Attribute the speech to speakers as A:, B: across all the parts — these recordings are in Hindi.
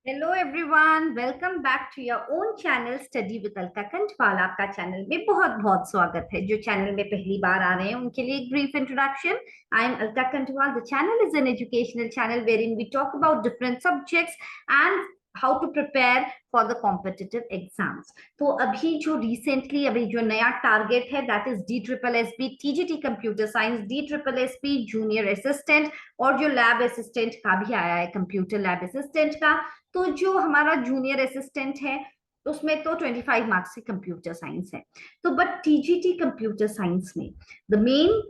A: Hello everyone, welcome back to your own channel study with Alka Kanthwal. आपका चैनल में बहुत बहुत स्वागत है। जो चैनल में पहली बार आ रहे हैं उनके लिए एक brief introduction. I am Alka Kanthwal. The channel is an educational channel wherein we talk about different subjects and how to prepare for the competitive exams. तो अभी जो नया टारगेट है that is DSSB TGT computer science, DSSB junior assistant, और जो लैब असिस्टेंट का भी आया है, कंप्यूटर लैब असिस्टेंट का। तो जो हमारा जूनियर असिस्टेंट है उसमें तो 25 मार्क्स की कंप्यूटर साइंस है। तो बट टीजीटी कंप्यूटर साइंस में द मेन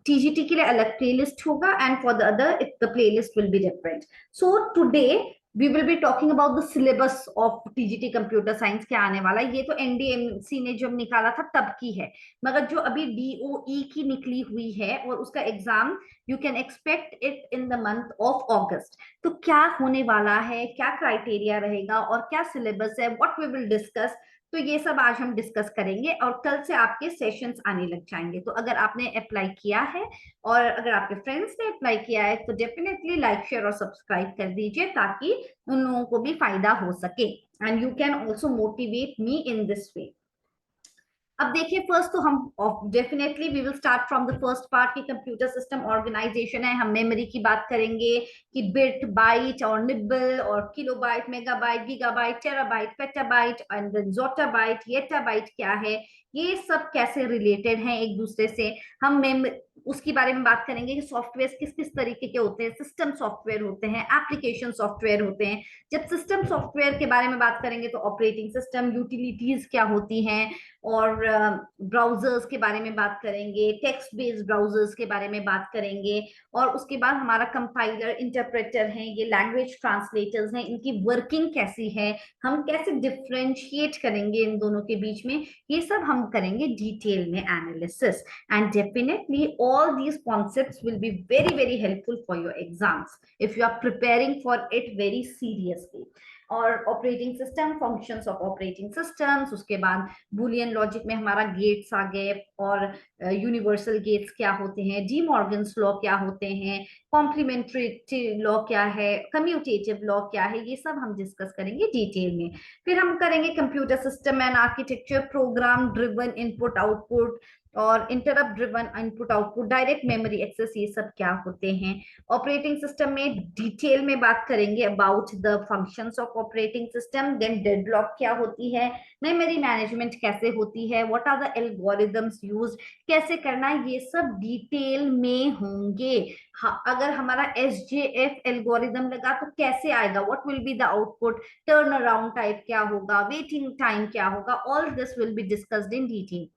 A: टीजीटी के लिए अलग प्लेलिस्ट होगा and for the other the playlist will be different. So today we will be talking about the syllabus of TGT computer science क्या आने वाला है। ये तो एनडीएमसी ने जब निकाला था तब की है, मगर जो अभी डीओई की निकली हुई है और उसका exam you can expect it in the month of अगस्त। तो क्या होने वाला है, क्या क्राइटेरिया रहेगा और क्या सिलेबस है, व्हाट वी विल डिस्कस। तो ये सब आज हम डिस्कस करेंगे और कल से आपके सेशंस आने लग जाएंगे। तो अगर आपने अप्लाई किया है और अगर आपके फ्रेंड्स ने अप्लाई किया है तो डेफिनेटली लाइक शेयर और सब्सक्राइब कर दीजिए ताकि उन लोगों को भी फायदा हो सके and you can also motivate me in this way. अब देखिए, फर्स्ट तो हम definitely we will start from the first part की कंप्यूटर सिस्टम ऑर्गेनाइजेशन है। हम मेमोरी की बात करेंगे कि बिट, बाइट और निबल और kilobyte, megabyte, gigabyte, terabyte, petabyte and then zettabyte, yottabyte क्या है, ये सब कैसे रिलेटेड हैं एक दूसरे से। हम उसके बारे में बात करेंगे कि सॉफ्टवेयर किस किस तरीके के होते हैं, सिस्टम सॉफ्टवेयर होते हैं, एप्लीकेशन सॉफ्टवेयर होते हैं। जब सिस्टम सॉफ्टवेयर के बारे में बात करेंगे तो ऑपरेटिंग सिस्टम, यूटिलिटीज क्या होती हैं, और ब्राउजर्स के बारे में बात करेंगे, टेक्स्ट बेस्ड ब्राउजर्स के बारे में बात करेंगे। और उसके बाद हमारा कंपाइलर, इंटरप्रेटर हैं, ये लैंग्वेज ट्रांसलेटर्स हैं, इनकी वर्किंग कैसी है, हम कैसे डिफरेंशिएट करेंगे इन दोनों के बीच में, ये सब हम करेंगे डिटेल में analysis. And definitely all these concepts will be very very helpful for your exams if you are preparing for it very seriously। और operating system, functions of operating systems, उसके बाद बुलियन लॉजिक में हमारा गेट्स आ गए, और यूनिवर्सल गेट्स क्या होते हैं, डी मॉर्गन्स लॉ क्या होते हैं, कॉम्प्लीमेंट्री लॉ क्या है, कम्यूटेटिव लॉ क्या है, ये सब हम डिस्कस करेंगे डिटेल में। फिर हम करेंगे computer system and architecture, program driven input output और interrupt driven input output, direct memory access, ये सब क्या होते हैं। ऑपरेटिंग सिस्टम में डिटेल में बात करेंगे about the functions of operating system, then deadlock क्या होती है, मेमोरी मैनेजमेंट कैसे होती है, what are the algorithms used, कैसे करना है, ये सब डिटेल में होंगे। अगर हमारा SJF एल्गोरिदम लगा तो कैसे आएगा, what will be the output, turn around type क्या होगा, वेटिंग टाइम क्या होगा, all this will be discussed in detail.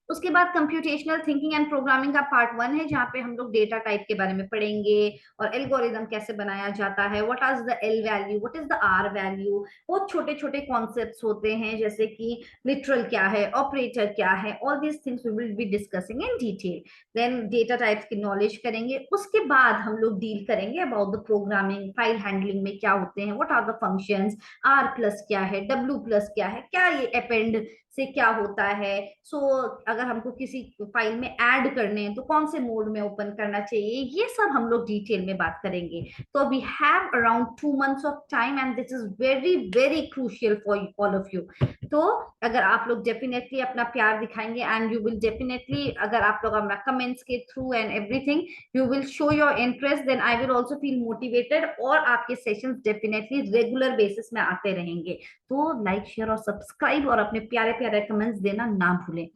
A: उसके बाद कंप्यूटेशनल थिंकिंग एंड प्रोग्रामिंग का पार्ट 1 है, जहां पे हम लोग डेटा टाइप के बारे में पढ़ेंगे और एल्गोरिदम कैसे बनाया जाता है, what is the L value, what is the R value. बहुत छोटे छोटे कॉन्सेप्ट्स होते हैं जैसे कि लिटरल क्या है, ऑपरेटर क्या है, all these things we will be discussing in detail. Then data types की नॉलेज करेंगे। उसके बाद हम लोग डील करेंगे about the programming, file handling में क्या होते हैं, what are the functions, R+ क्या है, W+ क्या है, क्या ये अपेंड से क्या होता है। सो अगर हमको किसी फाइल में ऐड करने हैं तो कौन से मोड में ओपन करना चाहिए, ये सब हम लोग डिटेल में बात करेंगे। तो we have around 2 months of time and this is very very crucial for all of you. तो अगर आप लोग डेफिनेटली अपना प्यार दिखाएंगे एंड यू विल डेफिनेटली, अगर आप लोग अपना कमेंट्स के through and everything you will show your interest, then I will also feel motivated और आपके सेशंस डेफिनेटली रेगुलर बेसिस में आते रहेंगे। तो लाइक शेयर और सब्सक्राइब और अपने प्यारे प्यारे कमेंट्स देना ना भूलें।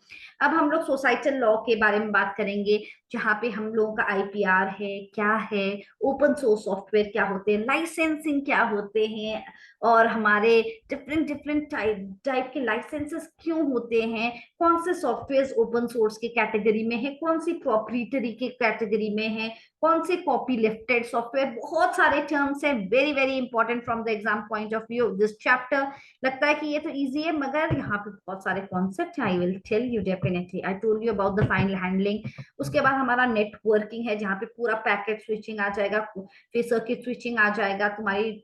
A: अब हम लोग सोसाइटल लॉ के बारे में बात करेंगे, जहां पे हम लोगों का IPR है क्या है, ओपन सोर्स सॉफ्टवेयर क्या होते हैं, लाइसेंसिंग क्या होते हैं, और हमारे डिफरेंट डिफरेंट टाइप के लाइसेंसेस क्यों होते हैं, कौन से सॉफ्टवेयर ओपन सोर्स की कैटेगरी में है, कौन सी प्रॉप्रिटरी की कैटेगरी में है, कौन से कॉपी लिफ्टेड सॉफ्टवेयर। बहुत सारे टर्म्स हैं, very very important from the exam point of view this chapter. लगता है कि ये तो इजी है मगर यहाँ पे बहुत सारे कॉन्सेप्ट हैं। I will tell you definitely, I told you about the file handling. उसके बाद हमारा नेटवर्किंग है, जहाँ पे पूरा पैकेट स्विचिंग आ जाएगा, फिर सर्किट स्विचिंग आ जाएगा, तुम्हारी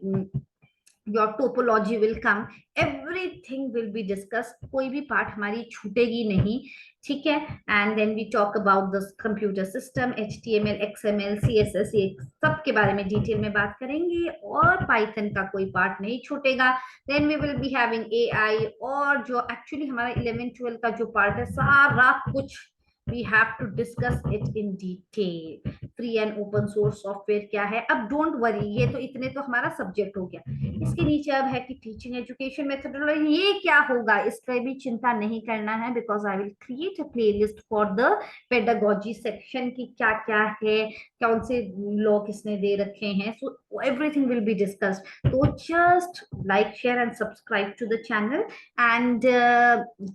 A: your topology will come, everything will be discussed, कोई भी पार्ट हमारी छूटेगी नहीं, ठीक है। And then we talk about the computer system, HTML, XML, CSS, ये सब के बारे में डिटेल में बात करेंगे, और पाइथन का कोई पार्ट नहीं छूटेगा। Then we will be having AI, और जो एक्चुअली हमारा 11-12 का जो पार्ट है, सारा कुछ we have to discuss it in detail। Free and open source software क्या है, अब डोंट वरी, ये तो इतने तो हमारा सब्जेक्ट हो गया। इसके नीचे अब है कि टीचिंग एजुकेशन मेथोडोलॉजी, ये क्या होगा, इस पर भी चिंता नहीं करना है, because I will create a playlist for the pedagogy section की क्या क्या है, कौन से लॉ किसने दे रखे हैं, so everything will be discussed. तो just like, share and subscribe to the channel, and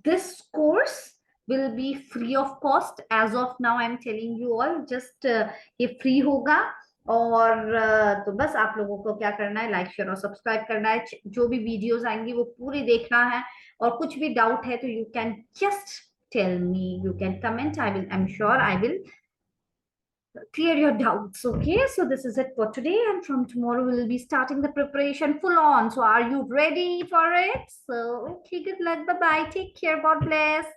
A: this course will be free of cost as of now, I'm telling you all, just ये फ्री होगा। और तो बस आप लोगों को क्या करना है, लाइक शेयर और सब्सक्राइब करना है, जो भी वीडियोस आएंगी वो पूरी देखना है, और कुछ भी डाउट है तो you can just tell me, you can comment, I am sure I will clear your doubts. Okay, so this is it for today, and from tomorrow we will be starting the preparation full on. So are you ready for it? So okay, good luck, bye bye, take care, God bless.